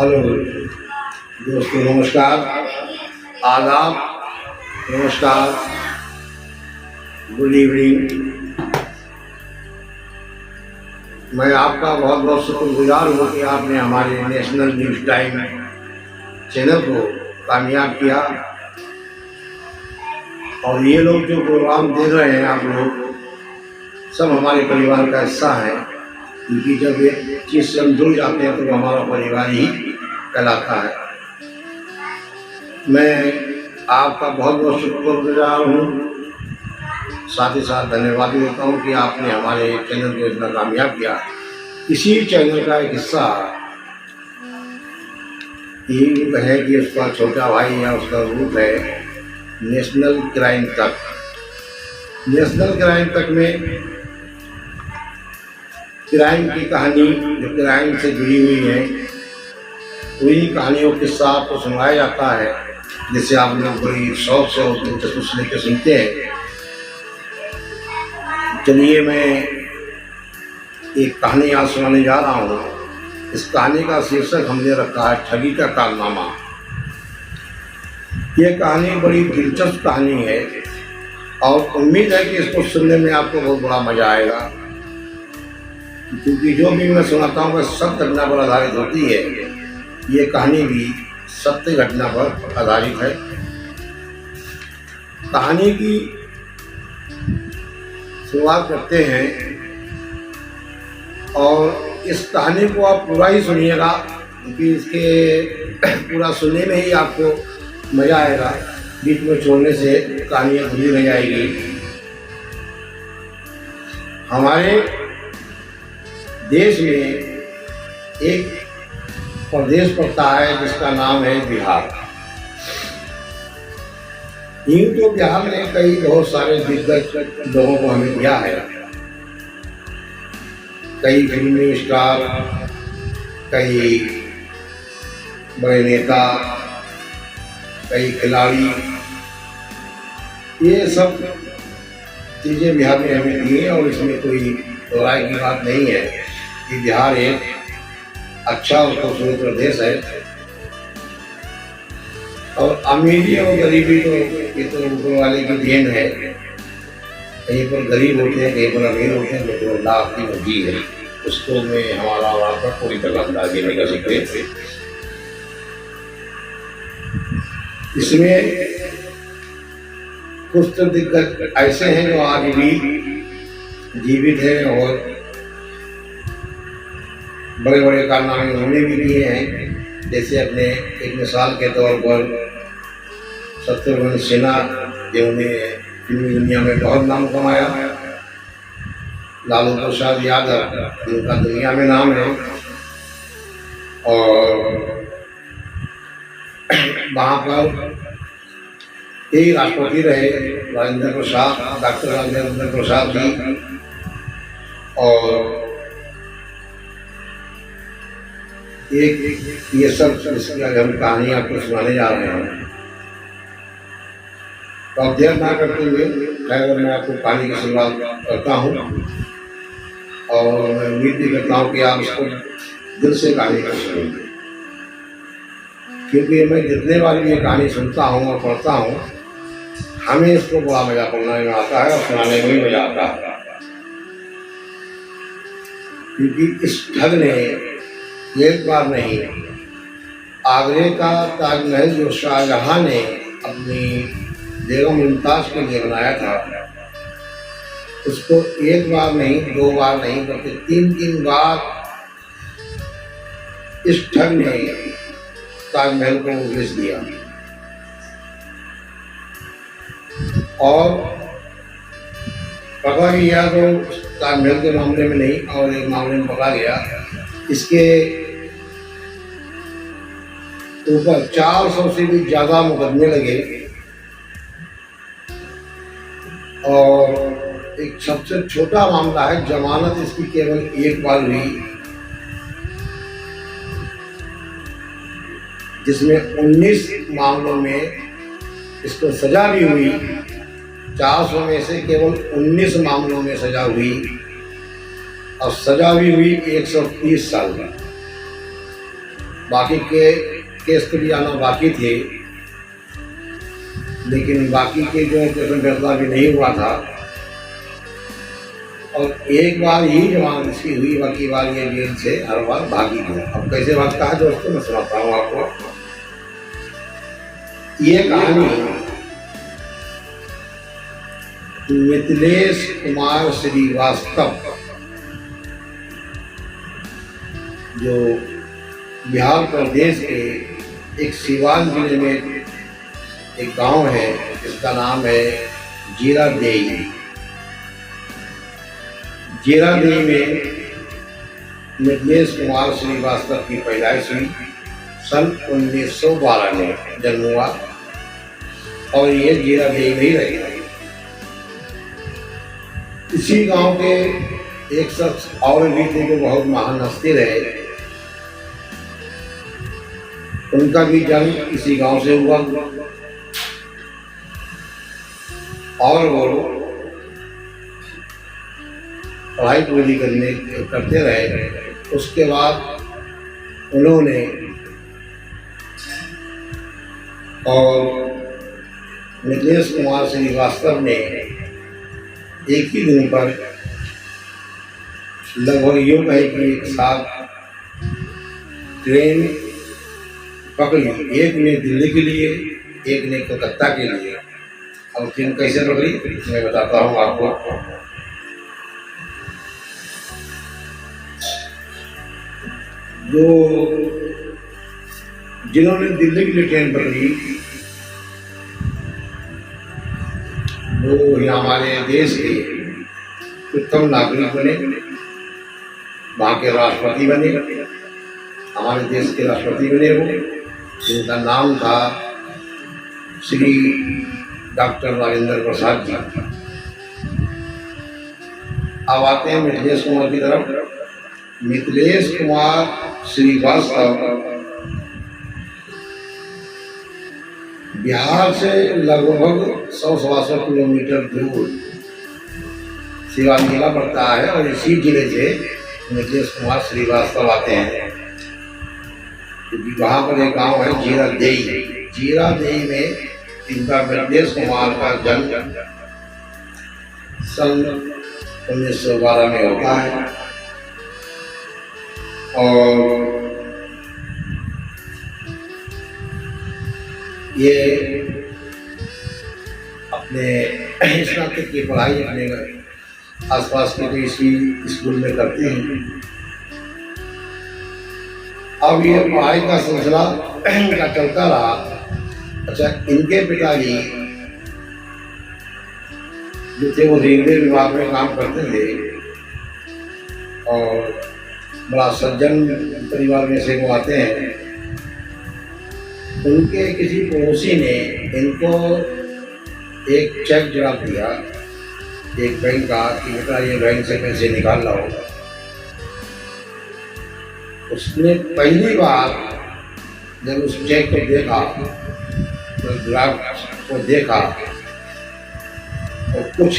Hello दोस्तों, नमस्कार, आदाब, नमस्कार, गुड इवनिंग। मैं आपका बहुत बहुत शुक्रगुजार हूँ कि आपने हमारे नेशनल न्यूज़ टाइम चैनल को कामयाब किया। और ये लोग जो प्रोग्राम देख रहे हैं आप लोग सब हमारे परिवार का हिस्सा है, क्योंकि जब एक चीज़ से हम जुड़ जाते हैं तो वो हमारा परिवार ही कहलाता है। मैं आपका बहुत बहुत शुक्रगुजार हूँ, साथ ही साथ धन्यवाद भी देता हूँ कि आपने हमारे चैनल को इतना कामयाब किया। इसी चैनल का एक हिस्सा ये है कि उसका छोटा भाई या उसका रूप है नेशनल क्राइम तक। नेशनल क्राइम तक में क्राइम की कहानी जो क्राइम से जुड़ी हुई है वही कहानियों के किस्सा आपको सुनाया जाता है, जिससे आप लोग बड़ी शौक से और दिलचस्पी लेकर सुनते हैं। चलिए मैं एक कहानी आज सुनाने जा रहा हूँ। इस कहानी का शीर्षक हमने रखा है ठगी का कारनामा। ये कहानी बड़ी दिलचस्प कहानी है और उम्मीद है कि इसको सुनने में आपको बहुत बड़ा मजा आएगा, क्योंकि जो भी मैं सुनाता हूँ वह सत्य घटना पर आधारित होती है। ये कहानी भी सत्य घटना पर आधारित है। कहानी की शुरुआत करते हैं और इस कहानी को आप पूरा ही सुनिएगा, क्योंकि इसके पूरा सुनने में ही आपको मजा आएगा। बीच में छोड़ने से कहानियाँ भूली रह जाएगी। हमारे देश में एक प्रदेश पड़ता है जिसका नाम है बिहार। यूं तो बिहार ने कई बहुत सारे दिग्गज लोगों को हमें दिया है, कई फिल्मी स्टार, कई बड़े नेता, कई खिलाड़ी, ये सब चीज़ें बिहार ने हमें दी हैं। और इसमें कोई राय की बात नहीं है कि बिहार एक अच्छा और खूबसूरत प्रदेश है। और अमीरी और गरीबी तो ये तो ऊपर वाले की देन है। कहीं पर गरीब होते हैं, कहीं पर अमीर होते हैं, तो अल्लाह की मर्जी है, उसको में हमारा और आपका कोई दखलअंदाजी नहीं कर सकते। इसमें कुछ तो दिक्कत ऐसे हैं जो आज भी जीवित हैं और बड़े बड़े कारनामे उन्होंने भी किए हैं। जैसे अपने एक मिसाल के तौर पर शत्रुघ्न सिन्हा, जिन्होंने फिल्मी दुनिया में बहुत नाम कमाया, लालू प्रसाद यादव जिनका दुनिया में नाम है, और वहाँ पर यही राष्ट्रपति रहे राजेंद्र प्रसाद, डॉक्टर राजेंद्र प्रसाद जी। और एक ये सब जिसकी हम कहानी आपको सुनाने जा रहे हैं, तो आप देर ना करते हुए मैं आपको कहानी की शुरुआत करता हूँ। और मैं उम्मीद भी करता हूँ कि आप इसको दिल से कहानी को सुनेंगे, क्योंकि मैं जितने बार भी ये कहानी सुनता हूँ और पढ़ता हूँ, हमें इसको बड़ा मजा पढ़ने में आता है और सुनाने में भी मजा आता है। क्योंकि इस ठग ने एक बार नहीं, आगरे का ताजमहल जो शाहजहां ने अपनी बेगम मुमताज के लिए बनाया था, उसको एक बार नहीं, दो बार नहीं, बल्कि तीन बार इस ठग ने ताजमहल को बेच दिया। और पकड़ा गया तो ताजमहल के मामले में नहीं, और एक मामले में पकड़ा गया। इसके ऊपर 400 से भी ज़्यादा मुकदमे लगे, और एक सबसे छोटा मामला है, जमानत इसकी केवल एक बार हुई, जिसमें 19 मामलों में इसको सजा भी हुई। 400 में से केवल 19 मामलों में सजा हुई, और सजा भी हुई 130 साल का। बाकी के केस तो भी आना बाकी थे, लेकिन बाकी के जो केसों फैसला भी नहीं हुआ था। और एक बार ही जमानत इसकी हुई, बाकी बार ये जेल से हर बार भागी गया। अब कैसे भागता है दोस्तों, मैं सुनाता हूँ आपको। ये कहानी मिथिलेश कुमार श्रीवास्तव, जो बिहार प्रदेश के एक सिवान जिले में एक गांव है, इसका नाम है जीरादेई। जीरादेई में मिथिलेश कुमार श्रीवास्तव की पैदाइश हुई। सन 1912 में जन्म हुआ और ये जीरादेई में ही रहे। इसी गांव के एक शख्स और भी थे जो बहुत महान हस्ती रहे, उनका भी जन्म इसी गांव से हुआ और वो पढ़ाई पूरी करते रहे। उसके बाद उन्होंने और मिथिलेश कुमार श्रीवास्तव ने एक ही दिन पर लगभग यूँ कहे कि एक साथ ट्रेन पकड़ी। एक ने दिल्ली के लिए, एक ने कलकत्ता के लिए। अब ट्रेन कैसे पकड़ी मैं बताता हूँ आपको। जो जिन्होंने दिल्ली के लिए ट्रेन पकड़ी वो हमारे देश के उत्तम नागरिक बने, वहाँ के राष्ट्रपति बने, हमारे देश के राष्ट्रपति बने वो, जिनका नाम था श्री डॉक्टर राजेंद्र प्रसाद जी। अब आते हैं मिथिलेश कुमार की तरफ। मिथिलेश कुमार श्रीवास्तव बिहार से लगभग 100-125 किलोमीटर दूर सिवान जिला पड़ता है और इसी जिले से मिथिलेश कुमार श्रीवास्तव आते हैं, क्योंकि वहाँ पर एक गांव है जीरादेई। जीरादेई में इनका मिथिलेश कुमार का जन्म सन 1912 में होता है और ये अपने स्नातक की पढ़ाई अपने आसपास के किसी स्कूल में करते हैं। अब ये पढ़ाई का सिलसिला इनका चलता रहा। अच्छा, इनके पिताजी जो थे वो रेलवे विभाग में काम करते थे और बड़ा सज्जन परिवार में से वो आते हैं। उनके किसी पड़ोसी ने इनको एक चेक जवाब दिया एक बैंक का कि बेटा ये बैंक से पैसे निकाल लाओ। उसने पहली बार जब उस चेक को देखा तो ग्राहक को देखा और कुछ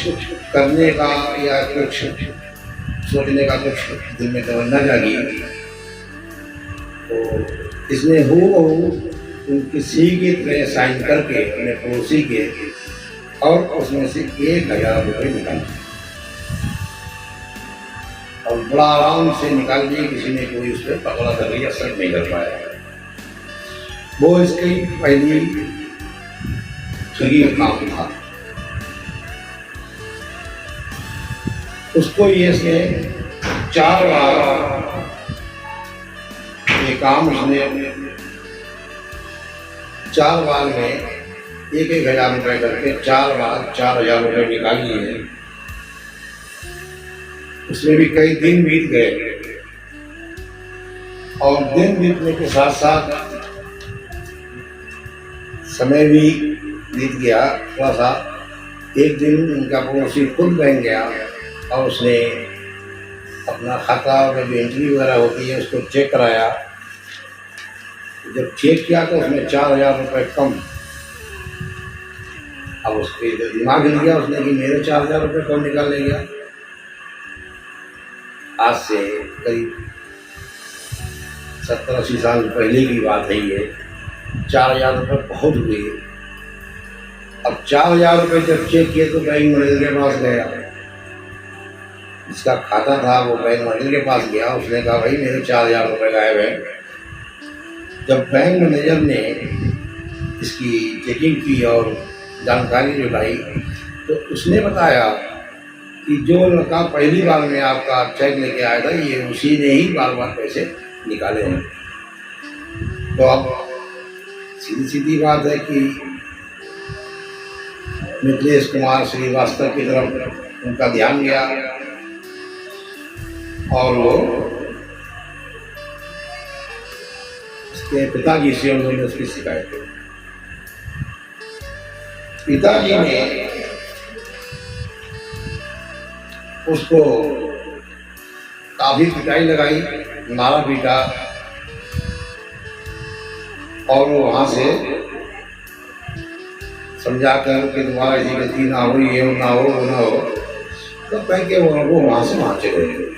करने का या कुछ सोचने का कुछ दिल में तमन्ना जागी, तो इसने किसी की तरह साइन करके अपने पड़ोसी के और उसमें से 1000 रुपये निकाले और बड़ा आराम से निकाल दिए। किसी ने कोई उस पर पकड़ा कर लिया, असर नहीं कर पाया। वो इसकी पहली ठगी काम था। उसको ये इसने 4 बार ये काम उसने 4 बार में 1,000 रुपये करके 4 बार 4,000 रुपये निकाल लिए। उसमें भी कई दिन बीत गए और दिन बीतने के साथ साथ समय भी बीत गया थोड़ा सा। एक दिन उनका पड़ोसी खुद बैंक गया और उसने अपना खाता में जो एंट्री वगैरह होती है उसको चेक कराया। जब चेक किया तो उसमें 4,000 रुपये कम। अब उसके दिमाग हिल गया उसने कि मेरे 4,000 रुपये कम निकाल ले गया। आज से करीब 70-80 साल पहले की बात है ये। 4,000 रुपये बहुत हुए। अब 4,000 रुपये जब चेक किए तो बैंक मैनेजर के पास गया, जिसका खाता था वो बैंक मैनेजर के पास गया। उसने कहा भाई मेरे 4,000 रुपये गायब है। जब बैंक मैनेजर ने इसकी चेकिंग की और जानकारी जुटाई तो उसने बताया कि जो लड़का पहली बार में आपका चेक लेके आया था ये उसी ने ही बार बार पैसे निकाले हैं। तो अब सीधी सीधी बात है कि मिथिलेश कुमार श्रीवास्तव की तरफ उनका ध्यान गया और वो उसके पिताजी से उन्होंने उसकी शिकायत की। पिताजी ने उसको काफी पिटाई लगाई, मारा पीटा और वो वहां से समझा कर कि दोबारा ऐसी गलती ना हो, ये ना हो, वो ना हो, तो कह के वो वहां से वहां चले गए।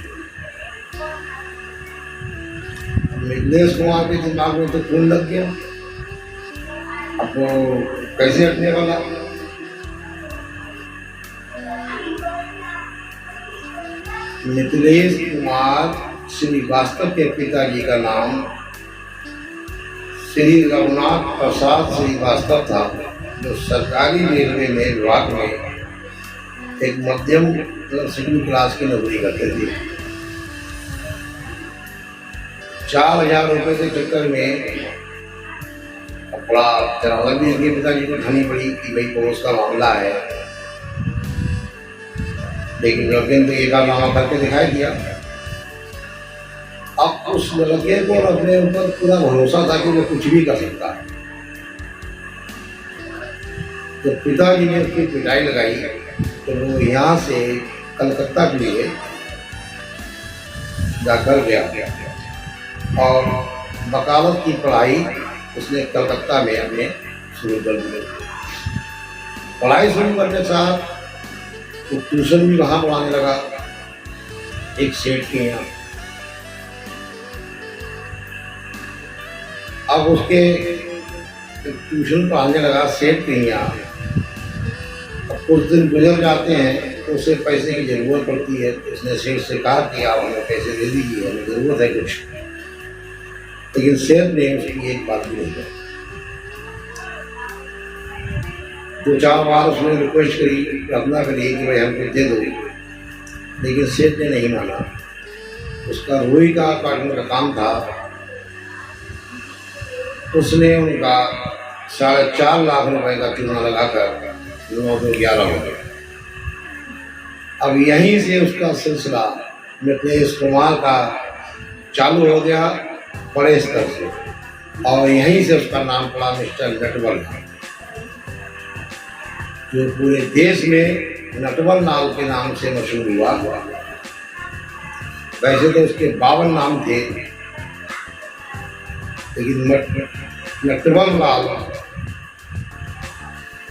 मिथिलेश कुमार के दिमाग में तो खून लग गया। अब वो कैसे हटने वाला? मिथिलेश कुमार श्रीवास्तव के पिताजी का नाम श्री रघुनाथ प्रसाद श्रीवास्तव था, जो सरकारी रेलवे में विभाग में एक मध्यम शेड्यूल क्लास की नौकरी करते थे। 4,000 रुपये के चक्कर में बड़ा चरावत भी इनके पिताजी को उठानी पड़ी कि भाई पड़ोस का मामला है, लेकिन लड़के ने तो एक कारनामा करके दिखाई दिया। अब उस लड़के को अपने ऊपर पूरा भरोसा था कि वो कुछ भी कर सकता है। तो पिताजी ने उसकी पिटाई लगाई तो वो यहाँ से कलकत्ता के लिए जाकर गया और वकालत की पढ़ाई उसने कलकत्ता में अपने शुरू कर दी। पढ़ाई शुरू करने के साथ वो ट्यूशन भी वहाँ पढ़ाने लगा, एक सेठ के यहाँ। अब उसके ट्यूशन पढ़ाने लगा सेठ के यहाँ। अब कुछ दिन गुजर जाते हैं तो उसे पैसे की ज़रूरत पड़ती है। तो उसने सेठ से कहा कि आप हमें पैसे दे दीजिए, हमें ज़रूरत है कुछ। लेकिन सेठ ने उसकी एक बात भी नहीं की। 2-4 बार उसने रिक्वेस्ट करी, प्रार्थना करी कि भाई हमको दे दो, लेकिन सेठ ने नहीं माना। उसका रुई का काटने का काम था। उसने उनका 4.5 लाख रुपए का चूना लगाकर 911 हो गया। अब यहीं से उसका सिलसिला मिथिलेश कुमार का चालू हो गया बड़े स्तर से, और यहीं से उसका नाम पड़ा मिस्टर नटवर, जो पूरे देश में नटवर नाम के नाम से मशहूर हुआ। वैसे तो उसके 52 नाम थे, लेकिन नटवर लाल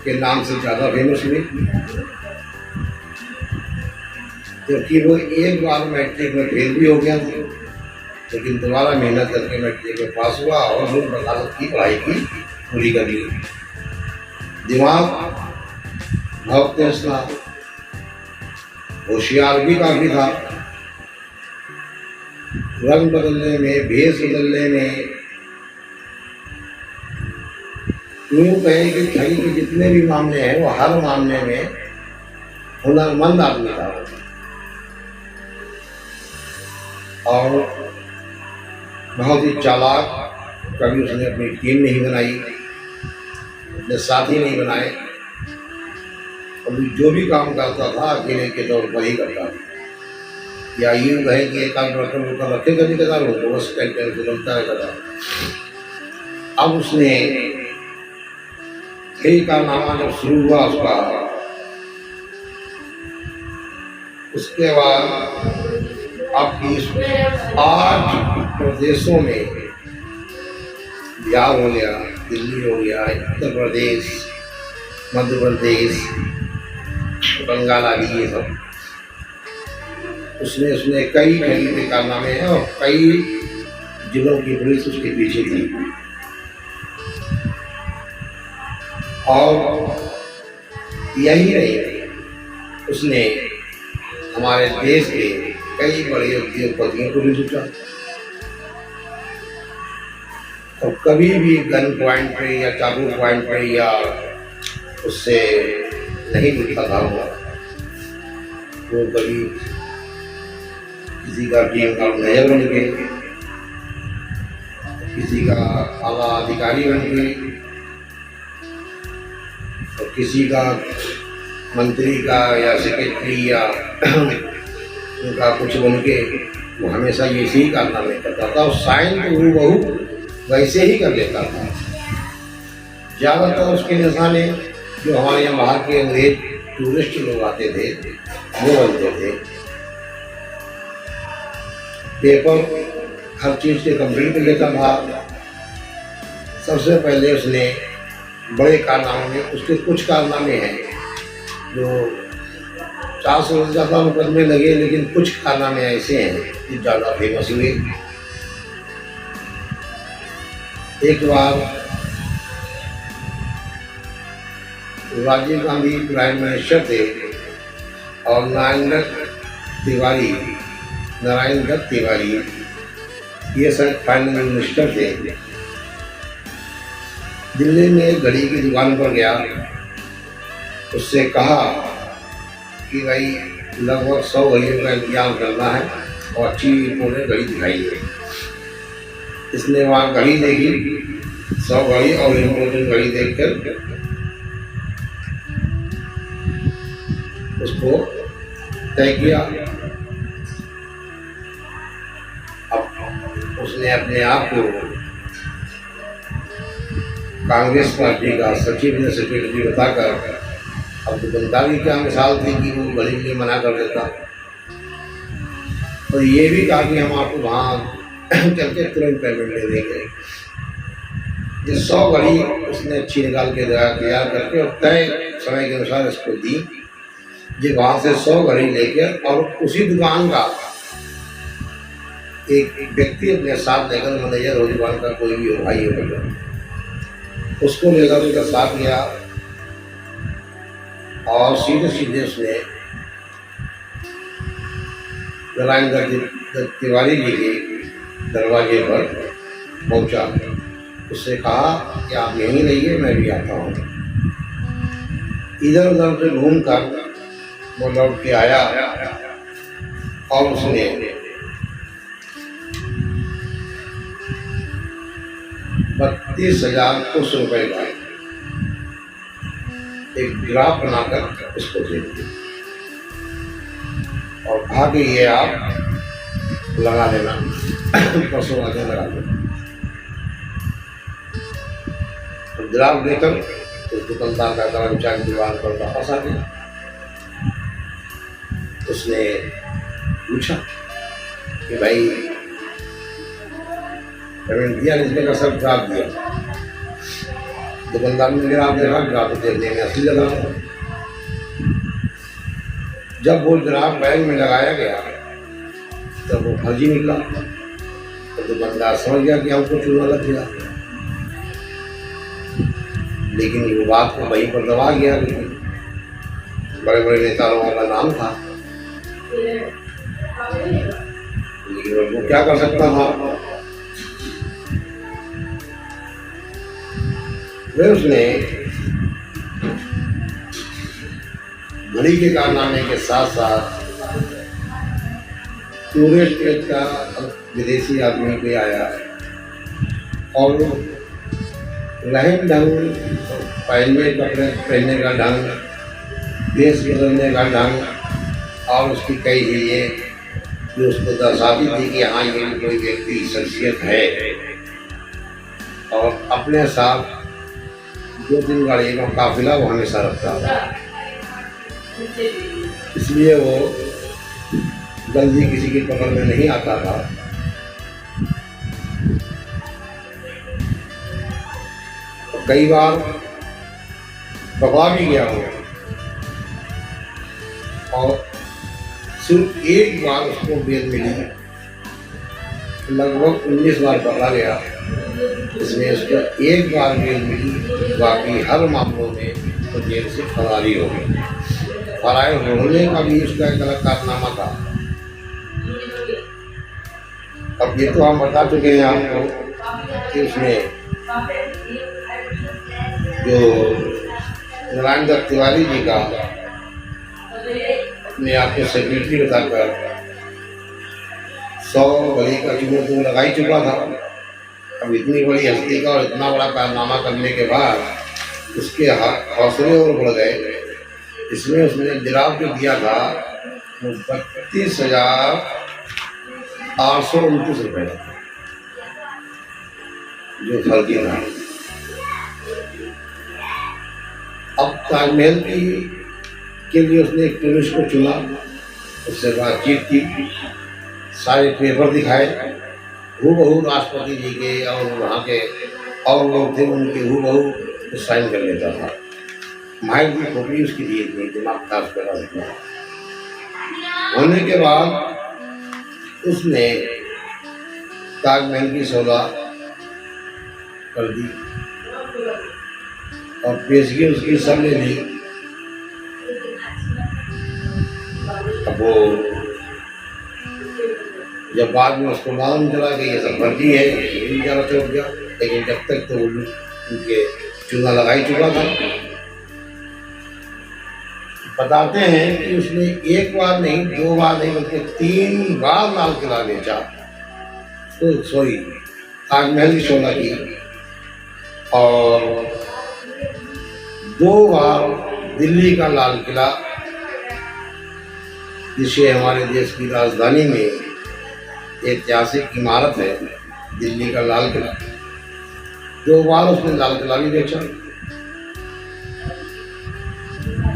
के नाम से ज़्यादा फेमस हुए, क्योंकि वो एक बार मैट्रिक में फेल भी हो गया था, लेकिन दोबारा मेहनत करके मैट्रिक में पास हुआ और फिर वकालत की पढ़ाई की पूरी कर ली। दिमाग बहुत तेज था, होशियार भी काफ़ी था। रंग बदलने में, भेष बदलने में, यूँ कहें कि ठगी के जितने भी मामले हैं वो हर मामले में हुनरमंद आदमी था। और बहुत ही चालाक। कभी उसने अपनी टीम नहीं बनाई, अपने साथी नहीं बनाए। कभी जो भी काम करता था अकेले के तौर पर ही करता था, या यूँ कहे कि एक आध बर्तन रखे कभी कदार हो तो बस टेंशन से चलता है। अब उसने कई कारनामा जब शुरू हुआ उसके बाद आपकी 8 प्रदेशों में, बिहार हो गया, दिल्ली हो गया, उत्तर प्रदेश, मध्य प्रदेश, बंगाल आदि, ये सब उसने कई ठगी के कारनामे हैं और कई जिलों की पुलिस उसके पीछे थी और यही नहीं, उसने हमारे देश के कई बड़े उद्योगपतियों को भी लूटा और कभी भी गन पॉइंट पे या चाकू पॉइंट पे या उससे नहीं लूटा था वो कभी किसी का टीम का मैनेजर बन के, किसी का आला अधिकारी बन के और किसी का मंत्री का या सेक्रेटरी या उनका कुछ बन के वो हमेशा ये ही कारनामे करता था और साइन तो हूबहू वैसे ही कर लेता था। ज़्यादातर उसके निशाने जो हमारे यहाँ बाहर के अंग्रेज टूरिस्ट लोग आते थे वो बनते थे। पेपर हर चीज़ के कंप्लीट कर लेता था। सबसे पहले उसने बड़े कारनामे में, उसके कुछ कारनामे हैं जो 400 से ज़्यादा मुकदमे लगे, लेकिन कुछ कारनामे ऐसे हैं जो ज़्यादा फेमस हुए। एक बार राजीव गांधी प्राइम मिनिस्टर थे और नारायण दत्त तिवारी ये सब फाइनेंस मिनिस्टर थे। दिल्ली में एक घड़ी की दुकान पर गया, उससे कहा कि भाई लगभग 100 घड़ियों का इंतजाम करना है और अच्छी इन्होंने घड़ी दिखाई है। इसने वहाँ घड़ी देखी, 100 घड़ी और इम्पोर्टेंट घड़ी देखकर उसको तय किया। अब उसने अपने आप को कांग्रेस पार्टी का सचिव या सेक्रेटरी बताकर, अब दुकानदारी क्या मिसाल थी कि वो घड़ी के लिए मना कर देता और ये भी कहा कि हम आपको वहाँ चल के तुरंत पेमेंट दे देंगे। ये 100 घड़ी उसने अच्छी निकाल के तैयार करके और तय समय के अनुसार इसको दी। ये वहाँ से 100 घड़ी लेकर और उसी दुकान का एक व्यक्ति अपने साथ लेकर, मैनेजर हो दुकान का, कोई भी हो, भाई हो, उसको लेकर उसका साथ गया और सीधे सीधे उसने नारायण दत्त तिवारी जी के दरवाजे पर पहुंचा। उससे कहा कि आप यहीं रहिए, मैं भी आता हूँ। इधर उधर से घूमकर वो लौट के आया और उसने 32,000 कुछ रुपए का एक ग्राफ बनाकर उसको दे दिया और कहा कि ये आप लगा देना, परसों आगे लगा देना। तो ग्राफ देकर उस दुकानदार का कर्मचारी दुकान पर वापस आ गया। उसने पूछा कि भाई पेमेंट दिया, इसने का सब ग्राफ दिया। दुकानदार ने ग्राफ देखा, ग्राफ देखने में असली लगा। जब वो ग्राफ बैंक में लगाया गया तब वो फर्जी निकला। तो दुकानदार समझ गया कि हमको चूना लग गया, लेकिन वो बात को वहीं पर दबा गया। बड़े बड़े नेताओं का नाम था, लेकिन वो क्या कर सकता था। फिर उसने घड़ी के कारनामे के साथ साथ टूरिस्ट का विदेशी आदमी भी आया और रहन ढंग, पहनने कपड़े पहनने का ढंग, देश बदलने का ढंग और उसकी कई चीज़ें जो उसको दर्शाती थी कि हाँ ये कोई व्यक्ति शख्सियत है। और अपने साथ 2-3 गाड़ी का काफिला वो हमेशा रखता था, इसलिए वो जल्दी किसी की पकड़ में नहीं आता था। तो कई बार पकड़ा भी गया हो और सिर्फ एक बार उसको बेल मिली लगभग 19 बार पकड़ा गया। इसमें उसको एक बार बेल मिली, बाकी हर मामलों में तो जेल से फरारी हो गई। फरार होने का भी उसका एक अलग कारनामा था। अब ये तो हम बता चुके हैं आपको कि उसने जो नारायण दत्त तिवारी जी का अपने आप को सेक्रेटरी बताकर 100 गली का चुनाव तो लगा ही चुका था। अब इतनी बड़ी हस्ती का और इतना बड़ा कारनामा करने के बाद उसके हौसले और बढ़ गए। इसमें उसने गिराव जो दिया था वो 32,829 रुपये था, जो फर्जी था। अब ताजमहल के लिए उसने एक पुलिस को चुना, उससे बातचीत की, सारे पेपर दिखाए, हूबहू राष्ट्रपति जी के और वहाँ के और लोग थे उनके हूबहू साइन कर लेता था। माइक की कॉपी उसकी दी थी, दिमाग था उसका रास्ता। होने के बाद उसने ताजमहल की सौदा कर दी और पेशगी उसकी सब ले ली। अब वो जब बाद में उसको मालूम चला कि ये सब फर्जी है, ये भी ज़्यादा चौंक गया। लेकिन जब तक तो उनके चूना लगा ही चुका था। बताते हैं कि उसने एक बार नहीं, 2 बार नहीं, बल्कि 3 बार लाल किला बेचा, तो सॉरी ताजमहल की सौदा की, और 2 बार दिल्ली का लाल किला, जिसे हमारे देश की राजधानी में ऐतिहासिक इमारत है, दिल्ली का लाल किला, 2 बार उसने लाल किला भी बेचा।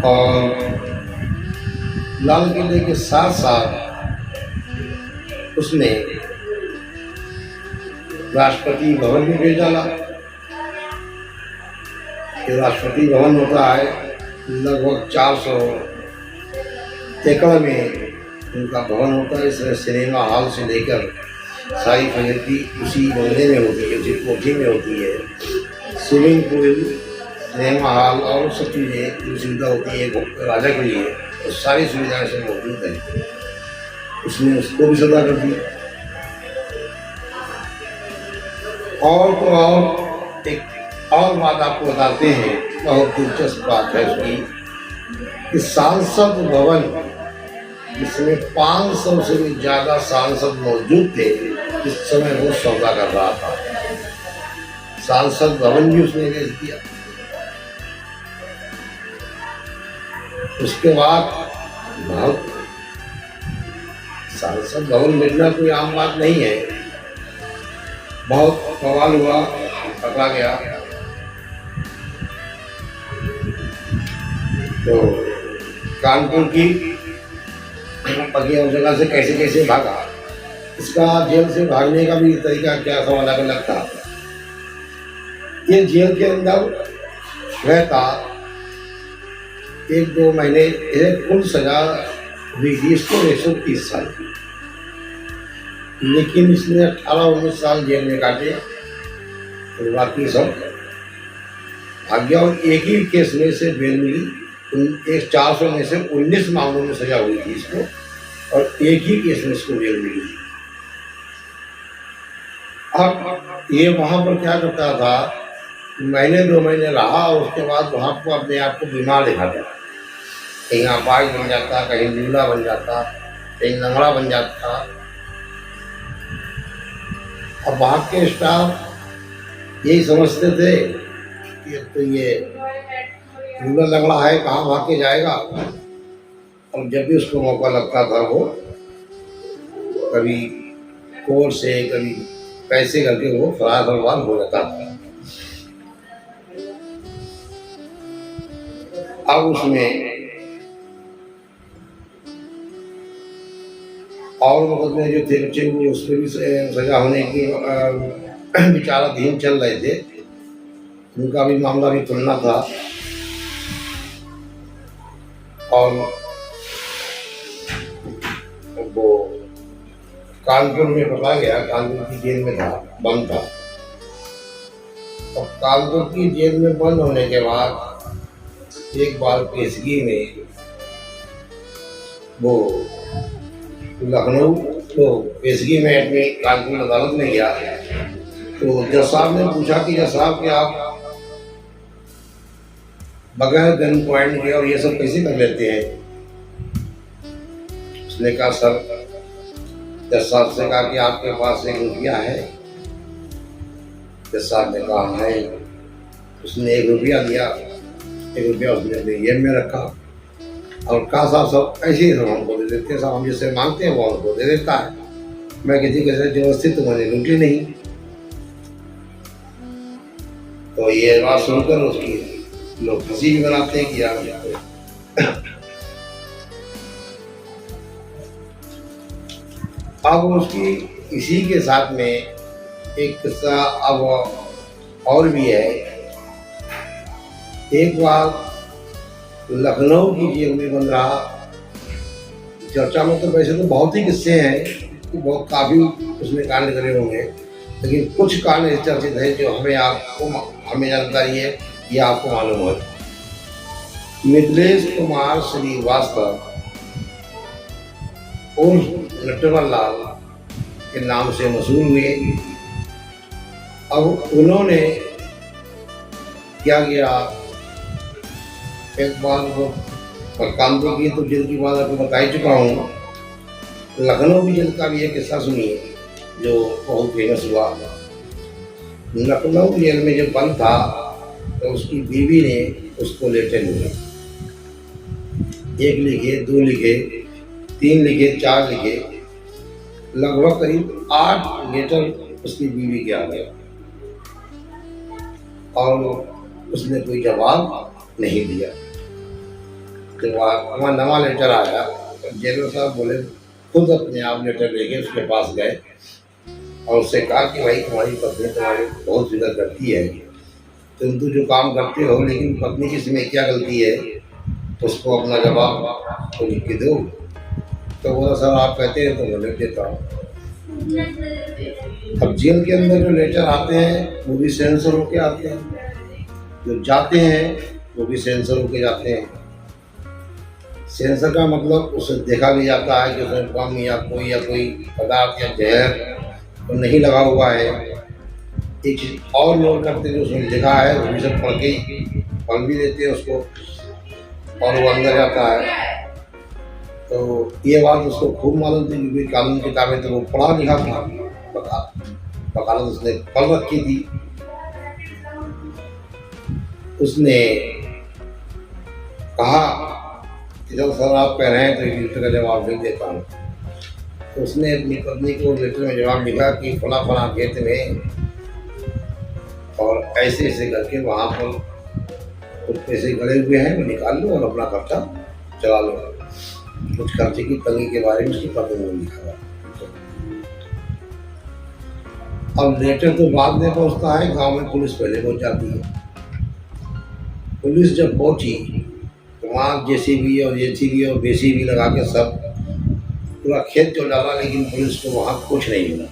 और लाल किले के साथ साथ उसने राष्ट्रपति भवन भी भेज डाला। राष्ट्रपति भवन होता है लगभग 400 एकड़ में उनका भवन होता है। इसमें सिनेमा हॉल से लेकर सारी फैसिलिटी उसी बंगले में होती है, उसी कोठी में होती है। स्विमिंग पूल, सिनेमा हॉल और सब चीज़ें जो सुविधा होती है राजा के लिए, तो सारी सुविधाएं सब मौजूद हैं। उसने उसको भी सौदा कर दी। और तो और एक और बात आपको बताते हैं, बहुत दिलचस्प बात है उसकी, कि सांसद भवन, जिसमें 500 से भी ज़्यादा सांसद मौजूद थे, इस समय वो सौदा कर रहा था। सांसद भवन भी उसने बेच दिया। उसके बाद बहुत सांसद भवन बेचना कोई आम बात नहीं है। बहुत बवाल हुआ, पकड़ा गया। तो कानपुर की बगिया उस जगह से कैसे कैसे भागा, इसका जेल से भागने का भी तरीका क्या सब अलग अलग था। ये जेल के अंदर रहता 1-2 महीने, कुल सजा हुई थी इसको 130 साल की, लेकिन इसने 18-19 साल जेल में काटे, तो बाकी सब भाग गया। और एक ही केस में से बेल मिली। 400 में से 19 मामलों में सजा हुई थी इसको, और एक ही केस में इसको बेल मिली। अब ये वहाँ पर क्या करता था, महीने 2 महीने रहा और उसके बाद वहाँ को अपने आप को बीमार दिखाता, कहीं अपाहिज बन जाता, कहीं लूला बन जाता, कहीं लंगड़ा बन जाता। अब वहाँ के स्टाफ यही समझते थे कि तो ये लूला लंगड़ा है, कहाँ भाग के जाएगा। और जब भी उसको मौका लगता था वो कभी कोर्ट से कभी पैसे करके वो फरार हो जाता था। अब उसमें और मुकदमे जो थे बच्चे, वो उसमें भी सजा होने की विचाराधीन चल रहे थे। उनका भी मामला भी खुलना था। और वो कानपुर में पकड़ा गया, कानपुर की जेल में था, बंद था। और कानपुर की जेल में बंद होने के बाद एक बार पेशगी में वो लखनऊ तो पेशगी में अपनी कानपुर अदालत में गया। तो जज साहब ने पूछा कि जज साहब कि आप बगैर गन पॉइंट के और ये सब कैसे कर लेते हैं? उसने कहा सर, जज साहब से कहा कि आपके पास 1 रुपया है? जज साहब ने कहा है। उसने 1 रुपया दिया, 1 रुपया उसने अपने जेब में रखा और कहा साहब सब ऐसे ही सब हमको दे देते हैं, साहब हम जिससे मांगते हैं वो हमको दे देता है, मैं किसी के साथ जबरदस्ती तो मैंने लूटी नहीं। तो ये बात सुनकर उसकी लोग हंसी भी बनाते हैं कि यार अब उसकी इसी के साथ में एक किस्सा अब और भी है। एक बार लखनऊ की जेल में बंद रहा। चर्चा में तो वैसे तो बहुत ही किस्से हैं, बहुत काफ़ी उसमें कांड करे होंगे, लेकिन कुछ कांड ऐसे चर्चित हैं जो हमें जानकारी है, ये आपको मालूम है। मिथिलेश कुमार श्रीवास्तव उर्फ नटवर लाल के नाम से मशहूर हुए। अब उन्होंने क्या किया, एक बार वो कानपुर की तो जेल की बात आपको बता ही चुका हूँ, लखनऊ की जेल का भी एक किस्सा सुनिए जो बहुत फेमस हुआ। लखनऊ जेल में जब बंद था तो उसकी बीवी ने उसको लेटर लिखे, 1 लिखे, 2 लिखे, 3 लिखे, 4 लिखे, लगभग करीब 8 लेटर उसकी बीवी के आ गए और उसने कोई जवाब नहीं दिया। तो वहाँ नवा लेटर आया तो जेलर साहब बोले, खुद अपने आप लेटर लेके उसके पास गए और उससे कहा कि भाई तुम्हारी पत्नी तुम्हारी बहुत फिक्र करती है, तुम तो जो काम करते हो, लेकिन पत्नी की इसमें क्या गलती है, तो उसको अपना जवाब तो लिख के दो। तो बोला सर आप कहते हैं तो मैं लिख देता हूँ। अब जेल के अंदर जो लेटर आते हैं वो भी सेंसर होके आते हैं, जो जाते हैं वो भी सेंसर होके जाते हैं। सेंसर का मतलब उसे देखा भी जाता है कि उसमें बम या कोई पदार्थ या जहर तो नहीं लगा हुआ है। एक चीज़ और लोग करते हैं, जो उसमें लिखा है वो भी सब पढ़ भी देते हैं उसको और वो अंदर जाता है। तो ये बात उसको खूब मालूम थी क्योंकि कानून किताबें तो वो पढ़ा लिखा था, वकालत उसने पढ़ रखी थी। उसने कहा कि जब सर आप कह रहे हैं तो एक लेटर का जवाब लिख देता हूँ। तो उसने अपनी पत्नी को लेटर में जवाब लिखा कि फला फला खेत में और ऐसे ऐसे करके वहाँ पर कुछ पैसे गड़े हुए हैं, वो निकाल लो और अपना खर्चा चला लो। कुछ खर्चे की तंगी के बारे में उसकी पत्नी ने लिखा था। अब लेटर तो बाद में पहुँचता है, गांव में पुलिस पहले पहुँच जाती है। पुलिस जब पहुँची तो वहाँ जेसीबी और बेसीबी लगा के सब पूरा खेत तो डाला, लेकिन पुलिस को वहाँ कुछ नहीं मिला।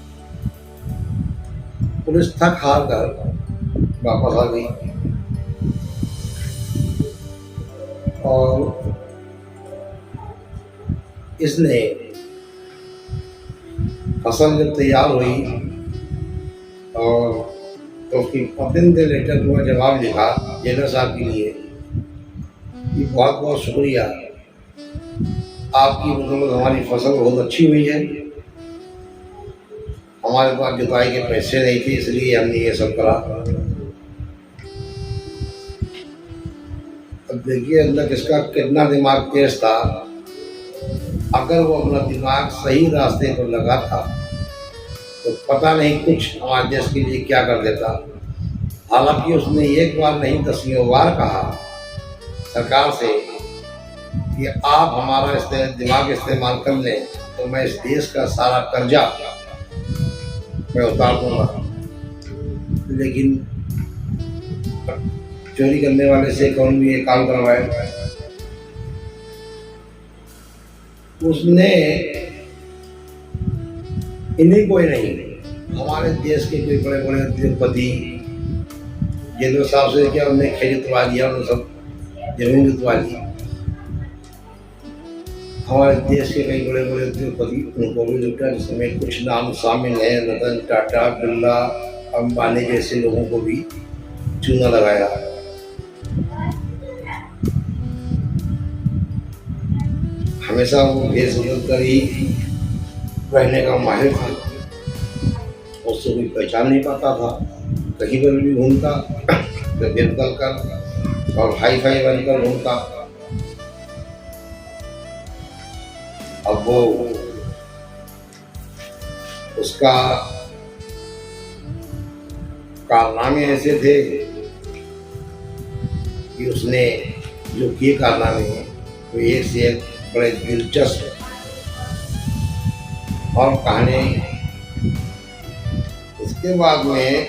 पुलिस थक हार कर वापस आ गई और इसने फसल जब तैयार हुई और तो उसकी पत्नी ने लेटर को जवाब लिखा जेलर साहब के लिए कि बहुत बहुत शुक्रिया, आपकी बदौलत हमारी फसल बहुत अच्छी हुई है, हमारे पास जुताई के पैसे नहीं थे इसलिए हमने ये सब करा। अब देखिए अंदर किसका कितना दिमाग तेज था। अगर वो अपना दिमाग सही रास्ते पर लगाता तो पता नहीं कुछ हमारे देश के लिए क्या कर देता। हालांकि उसने एक बार नहीं 10 बार कहा सरकार से कि आप हमारा दिमाग इस्तेमाल कर लें तो मैं इस देश का सारा कर्जा मैं उतार दूंगा, लेकिन चोरी करने वाले से कौन भी ये काम करवाए। उसने इन्हीं कोई नहीं, हमारे देश के कोई बड़े बड़े उद्योगपति जिनके हिसाब से क्या उन्हें खेती तुलवा दिया, उन्हें सब जमीन जुतवा ली। हमारे देश के कई बड़े बड़े उद्योगपति उनको भी लूटा, जिसमें कुछ नाम शामिल हैं, रतन टाटा, बिरला, अंबानी जैसे लोगों को भी चूना लगाया। हमेशा वो भेष बदल कर ही रहने का माहिर था, उससे कोई पहचान नहीं पाता था। कहीं पर भी घूमता तो बेबदल कर और हाई फाई बनकर घूमता। अब वो उसका कारनामे ऐसे थे कि उसने जो किए कारनामे वो एक से एक बड़े दिलचस्प और कहानी। उसके बाद में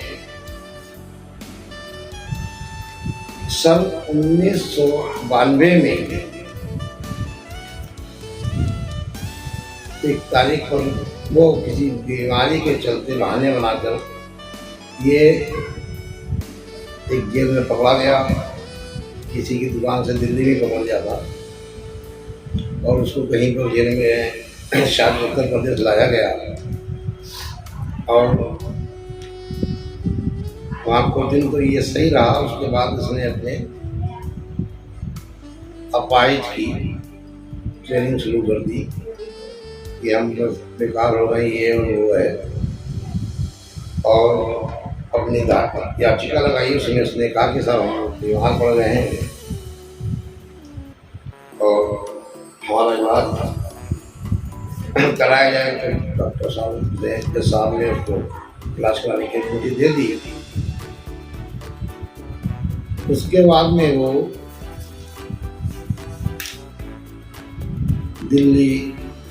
सन 1992 में एक तारीख पर वो किसी बीमारी के चलते बहाने बनाकर ये एक जेल में पकड़ा गया। किसी की दुकान से दिल्ली में पकड़ लिया था और उसको कहीं पर जेल में शायद उत्तर प्रदेश लाया गया और वहाँ कुछ दिन तो ये सही रहा। उसके बाद उसने अपने अपाहिज की ट्रेनिंग शुरू कर दी कि हम बस बेकार हो गए, ये और वो है, और अपनी याचिका लगाई। उसने कहा कि साहब हम बीमार पड़ गए हैं और हमारा इलाज कराया जाए। तो डॉक्टर साहब ने उसको इलाज कराने की अनुमति दे दी। उसके बाद में वो दिल्ली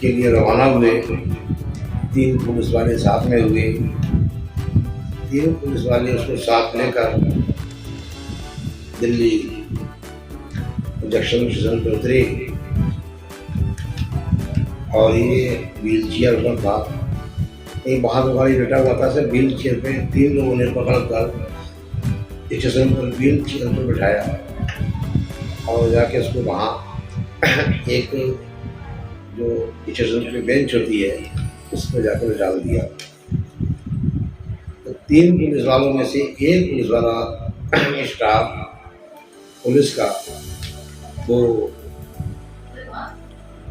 के लिए रवाना हुए। 3 पुलिस वाले साथ में हुए। 3 पुलिस वाले उसको साथ लेकर दिल्ली जंक्शन स्टेशन पर उतरे और ये व्हील चेयर पर था। एक बाहर गाड़ी बैठा हुआ था, सिर्फ व्हील चेयर पे 3 लोगों ने पकड़ कर स्टेशन पर व्हील चेयर पर बैठाया और जाके उसको वहाँ एक जो स्टेशन पे बेंच होती है उस पर जाकर डाल दिया। तो 3 पुलिस वालों में से एक पुलिस वाला स्टाफ पुलिस का वो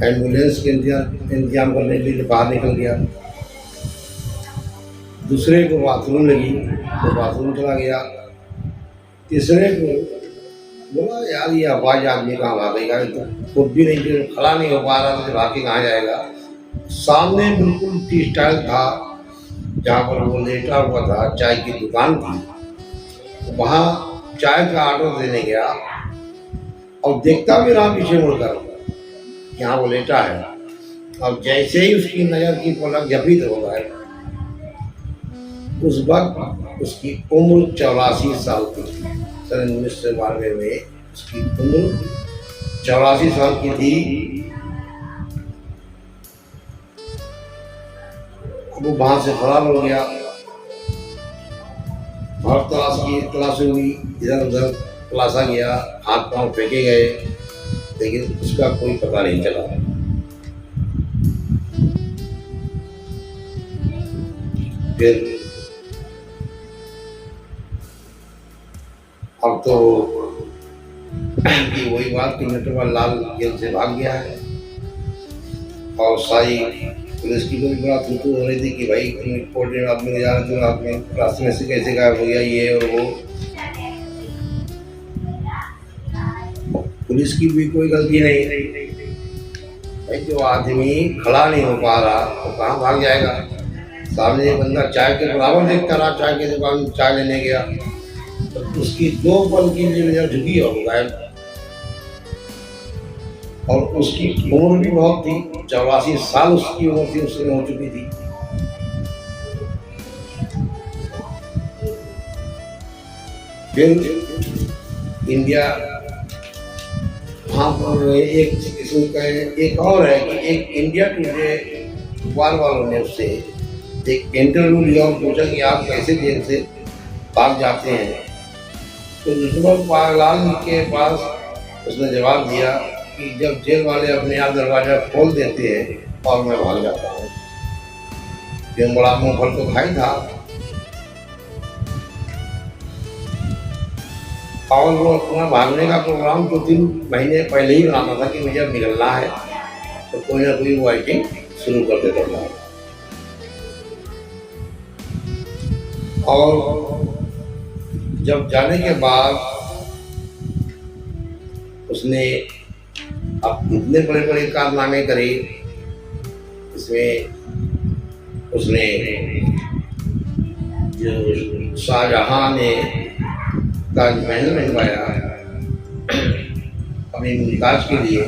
एम्बुलेंस के इंतजाम करने के लिए बाहर निकल गया। दूसरे को बाथरूम लगी तो बाथरूम चला गया। तीसरे को बोला यार ये अपाहिज आदमी कहाँ भागेगा, तो खुद भी नहीं, खड़ा नहीं हो पा रहा, तो भाग के कहाँ जाएगा। सामने बिल्कुल टी स्टाइल था जहाँ पर वो लेटा हुआ था, चाय की दुकान थी, वहाँ चाय का ऑर्डर देने गया और देखता भी रहा पीछे मुड़कर यहाँ वो लेटा है। और जैसे ही उसकी नज़र की पलक झपी तो हो गए। उस वक्त उसकी उम्र 84 साल की थी। सन 1992 में उसकी उम्र 84 साल की थी। वो वहां से फरार हो गया। बहुत तलाश हुई, इधर उधर तलाशा गया, हाथ पांव फेंके गए, लेकिन उसका कोई पता नहीं चला। फिर अब तो कि वही बात कि नटवर लाल जेल से भाग गया है और सारी पुलिस की कोई बड़ा तू हो रही थी कि भाई तुम रिपोर्ट में आदमी ले जा रहे थे, आदमी रास्ते में से कैसे गायब हो गया, ये और वो। पुलिस की भी कोई गलती नहीं भाई, जो आदमी खड़ा नहीं हो पा रहा तो कहाँ भाग जाएगा। सामने एक बंदा चाय के बराबर देखता रहा, चाय की दुकान में चाय लेने गया तो उसकी 2 पल की नजर झुकी और गायब। और उसकी उम्र भी बहुत थी, 84 साल उसकी उम्र थी, उसमें हो चुकी थी। फिर इंडिया वहाँ पर एक किस्म का एक और है कि एक इंडिया टुडे अखबार वालों ने उससे एक इंटरव्यू लिया और पूछा कि आप कैसे जेल से भाग जाते हैं। तो नटवर लाल के पास उसने जवाब दिया कि जब जेल वाले अपने आप दरवाज़ा खोल देते हैं और मैं भाग जाता हूँ। क्यों, बड़ा मुँह भर तो खाई था। और वो अपना भागने का प्रोग्राम 2-3 महीने पहले ही बनाता था कि मुझे अब निकलना है, तो कोई ना कोई वो एक्टिंग शुरू कर देता था। और जब जाने के बाद उसने अब इतने बड़े बड़े कारनामे करे, इसमें उसने जो शाहजहां ने ताजमहल बनवाया अपनी मुमताज के लिए,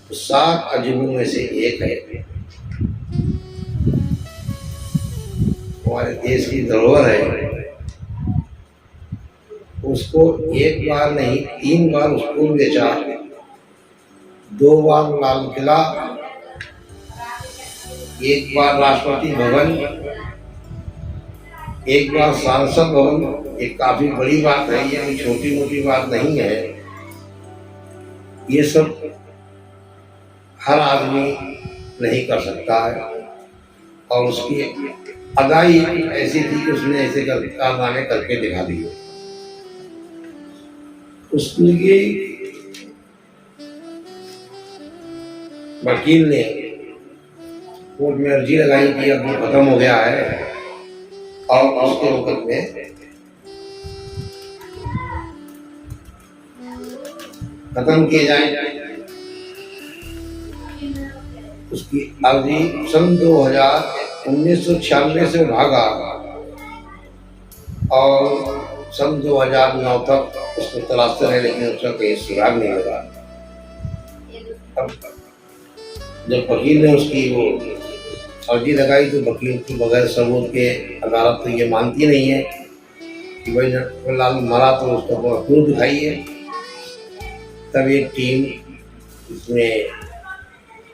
तो 7 अजूबों में से एक है। हमारे देश की धरोहर है। उसको एक बार नहीं 3 बार उसको बेचा, 2 बार लाल किला, 1 बार राष्ट्रपति भवन, 1 बार सांसद भवन। ये काफी बड़ी बात है, ये कोई छोटी मोटी बात नहीं है। ये सब हर आदमी नहीं कर सकता है। और उसकी अदाई ऐसी थी कि उसने ऐसे कारनामे करके दिखा दिए। उसके वकील ने कोर्ट में अर्जी लगाई कि अब वो खत्म हो गया है और उसके मुकदमे खत्म किए जाए। उसकी अवधि सन 1996 से भागा और सन 2009 तक उसको तलाशते रहे, लेकिन उसका कहीं सुराग नहीं लगा। अब जब वकील ने उसकी वो अर्जी लगाई तो वकील के बगैर सबूत के अदालत तो ये मानती नहीं है कि भाई नटवरलाल मरा तो उसको प्रूफ दिखाइए। तब एक टीम, इसमें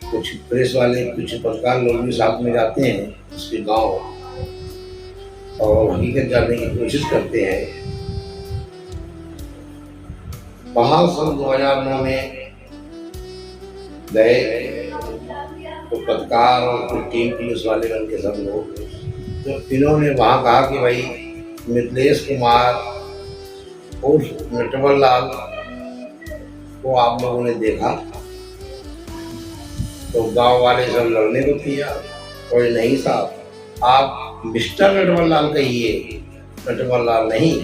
कुछ प्रेस वाले, कुछ पत्रकार लोग भी साथ में जाते हैं उसके गांव और हकीकत जानने की कोशिश करते हैं। वहाँ सन 2009 में गए तो पत्रकार और कुछ टीम पुलिस वाले बन के सब लोग, तो इन्होंने वहाँ कहा कि भाई मिथिलेश कुमार उर्फ नटवरलाल को आप लोगों ने देखा? तो गांव वाले सब लड़ने को किया। कोई नहीं साहब, आप मिस्टर नटवरलाल कहिए, नटवरलाल नहीं,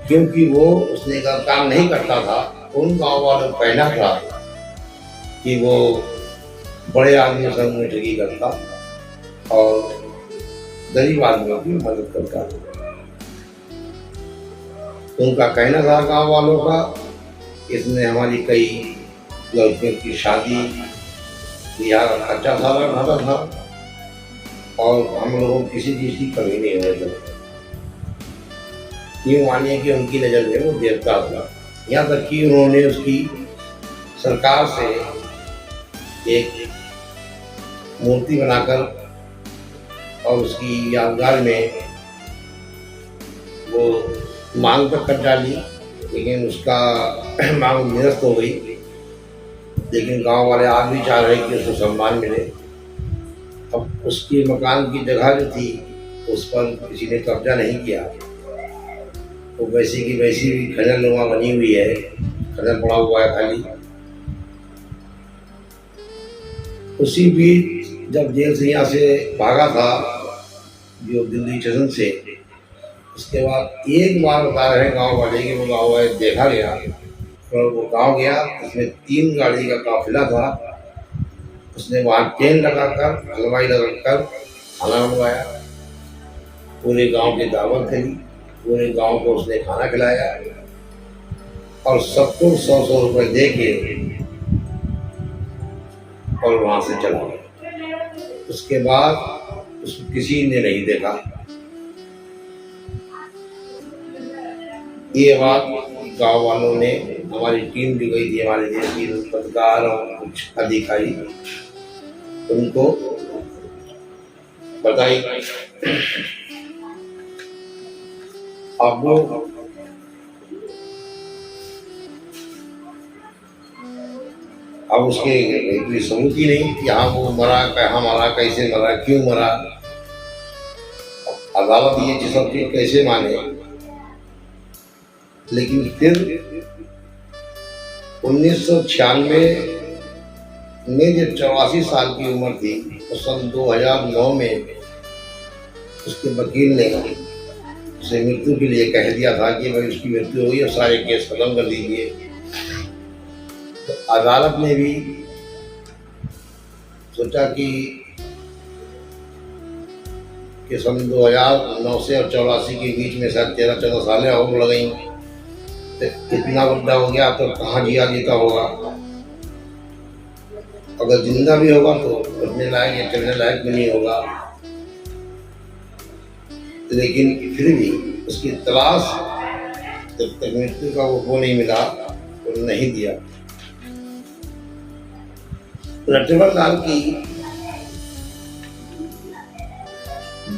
क्योंकि वो उसने का काम नहीं करता था। उन गांव वालों को कहना था कि वो बड़े आदमियों से मुँह ठगी करता और गरीब आदमियों की मदद करता। उनका कहना था गांव वालों का, इसने हमारी कई लड़कियों की शादी बिहार का खर्चा सारा उठाता था और हम लोगों को किसी चीज़ की कमी नहीं होने देता। यूँ मानिए कि उनकी नज़र में वो देवता था। यहाँ तक कि उन्होंने उसकी सरकार से एक मूर्ति बनाकर और उसकी यादगार में वो मांग तक कर डाली, लेकिन उसका मांग निरस्त हो गई। लेकिन गांव वाले आज भी चाह रहे कि उसको सम्मान मिले। अब उसकी मकान की जगह जो थी उस पर किसी ने कब्जा नहीं किया, तो वैसी की वैसी भी खंडर नुमा बनी हुई है, खंडर पड़ा हुआ है खाली। उसी बीच जब जेल से यहाँ से भागा था, जो दिल्ली स्टेशन से, उसके बाद एक बार बता रहे गांव वाले कि वो गाँव वाले देखा गया। और वो गांव गया, उसमें 3 गाड़ी का काफिला था। उसने वहाँ टेंट लगाकर, हलवाई लगाकर खाना बनवाया। पूरे गांव की दावत करी, पूरे गांव को उसने खाना खिलाया और सबको 100-100 रुपये दे के और वहाँ से चला गया। उसके बाद उसको किसी ने नहीं देखा। ये बात गांव वालों ने, हमारी टीम भी गई थी, हमारे देश की पत्रकार और कुछ अधिकारी, उनको बताइए आपको अब उसके कोई सबूत ही नहीं कि हाँ वो मरा, कहाँ मरा, कैसे मरा, क्यों मरा। अदालत ये चीज सब चीज कैसे माने। लेकिन फिर 1996 में जब 84 साल की उम्र थी तो सन 2009 में उसके वकील ने उसे मृत्यु के लिए कह दिया था कि भाई उसकी मृत्यु हुई और सारे केस खत्म कर दीजिए। तो अदालत ने भी सोचा कि सन 2009 से और 84 के बीच में शायद 13-14 सालें और लगेंगी, तो इतना बड़ा हो गया तो कहाँ जिया जीता होगा। अगर जिंदा भी होगा तो उठने लायक या चलने लायक भी नहीं होगा। लेकिन फिर भी उसकी तलाश जब तक मृत्यु का वो नहीं मिला तो नहीं दिया। नटवर लाल की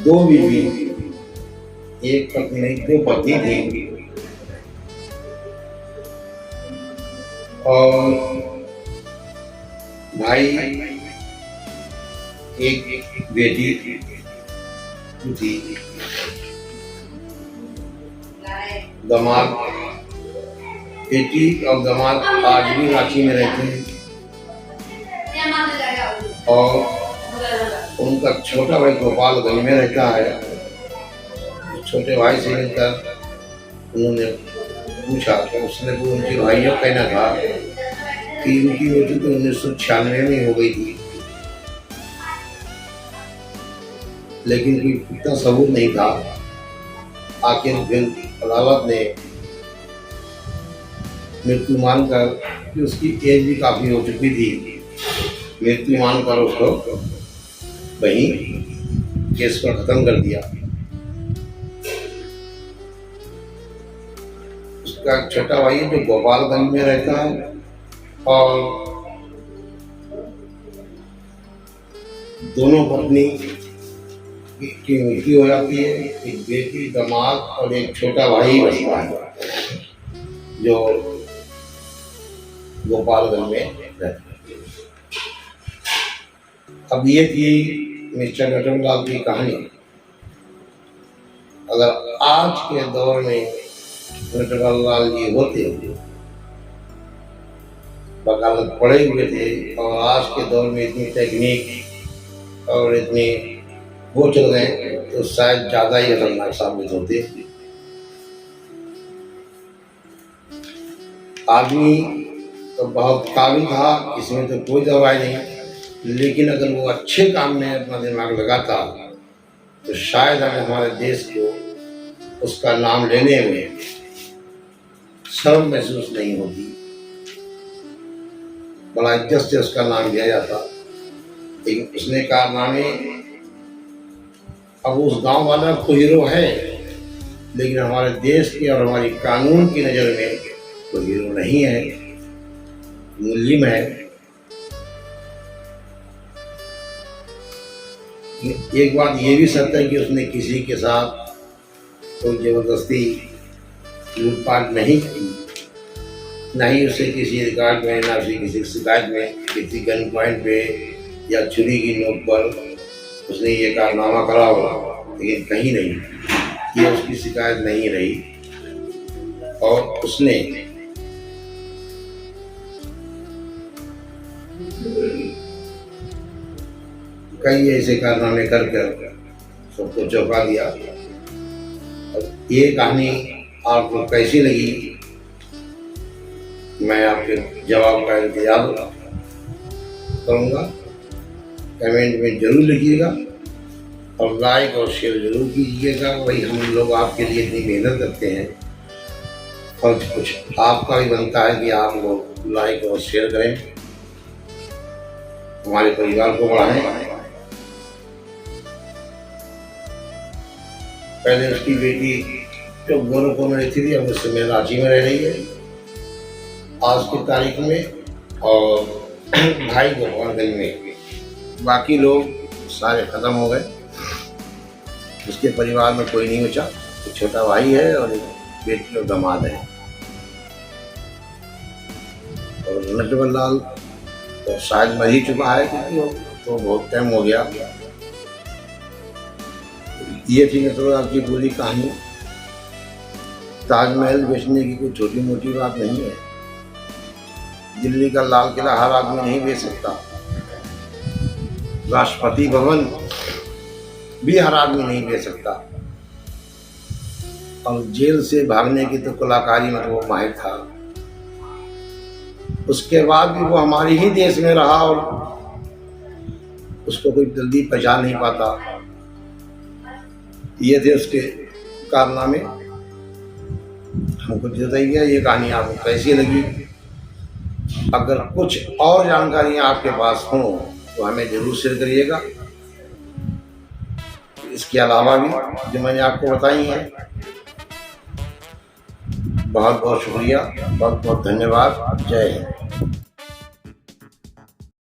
2 बीवी, एक पत्नी नहीं 2 पत्नी थी और भाई एक बेटी थी। दामाद, बेटी और दामाद आज भी रांची में रहते हैं और उनका छोटा भाई गोपालगंज में रहता है। छोटे भाई से मिलकर उन्होंने पूछा तो उसने वो उनके भाइयों का कहना था कि उनकी मृत्यु तो 1996 में हो गई थी, लेकिन कोई इतना सबूत नहीं था। आखिर फिर अदालत ने मृत्यु मानकर कि उसकी एज भी काफी हो चुकी थी, मृत्यु मानकर उसको वहीं केस को खत्म कर दिया। उसका छोटा भाई जो गोपालगंज में रहता है और दोनों पत्नी की मृत्यु हो जाती है। एक बेटी, दामाद और एक छोटा भाई बचता है जो गोपालगंज में रहता है। अब ये थी मिस्टर नटवर लाल की कहानी। अगर आज के दौर में नटवर लाल जी होते, वकालत पढ़े हुए थे और आज के दौर में इतनी टेक्निक और इतनी वो चल गए तो शायद ज्यादा ही खतरनाक साबित होते। आदमी तो बहुत काबिल था, इसमें तो कोई दवाई नहीं, लेकिन अगर वो अच्छे काम में अपना दिमाग लगाता तो शायद हमारे देश को उसका नाम लेने में शर्म महसूस नहीं होती, बड़ा इज्जत से उसका नाम लिया जाता। लेकिन उसने कारनामे, अब उस गांव वाला तो हीरो है, लेकिन हमारे देश की और हमारी कानून की नज़र में तो हीरो नहीं है, मुल्जिम है। एक बात ये भी सत्य है कि उसने किसी के साथ कोई जबरदस्ती लूटपाट नहीं की, ना ही उसे किसी रिकॉर्ड में, ना उसे किसी शिकायत में, किसी गन पॉइंट पे या छुरी की नोक पर उसने ये कारनामा करा होगा, लेकिन कहीं नहीं, ये उसकी शिकायत नहीं रही। और उसने कई ऐसे कारनामे कर सबको चौंका दिया। और ये कहानी आपको कैसी लगी, मैं आपके जवाब का इंतजार करूँगा। कमेंट में जरूर लिखिएगा और लाइक और शेयर जरूर कीजिएगा। वही हम लोग आपके लिए इतनी मेहनत करते हैं और कुछ आपका भी बनता है कि आप लोग लाइक और शेयर करें, हमारे परिवार को बढ़ाएं। पहले उसकी बेटी जो गोरखपुर में रहती थी, अब उस समय रांची में रह रही है आज की तारीख में, और भाई गोपालगंज में। बाकी लोग सारे खत्म हो गए। उसके परिवार में कोई नहीं बचा, एक छोटा भाई है और एक बेटी और दामाद है। और नटवर लाल तो शायद मर ही चुका है, क्योंकि वो तो बहुत टाइम हो गया। ये थी नटवर लाल की पूरी कहानी। ताजमहल बेचने की कोई छोटी मोटी बात नहीं है। दिल्ली का लाल किला हर आदमी नहीं बेच सकता, राष्ट्रपति भवन भी हर आदमी नहीं बेच सकता। और जेल से भागने की तो कलाकारी में तो वो माहिर था। उसके बाद भी वो हमारे ही देश में रहा और उसको कोई जल्दी पहचान नहीं पाता। ये थे उसके कारनामे। हमको बताइए ये कहानी आपको कैसी लगी। अगर कुछ और जानकारियाँ आपके पास हों तो हमें ज़रूर शेयर करिएगा। इसके अलावा भी जो मैंने आपको बताई हैं, बहुत बहुत शुक्रिया, बहुत बहुत धन्यवाद। जय हिंद।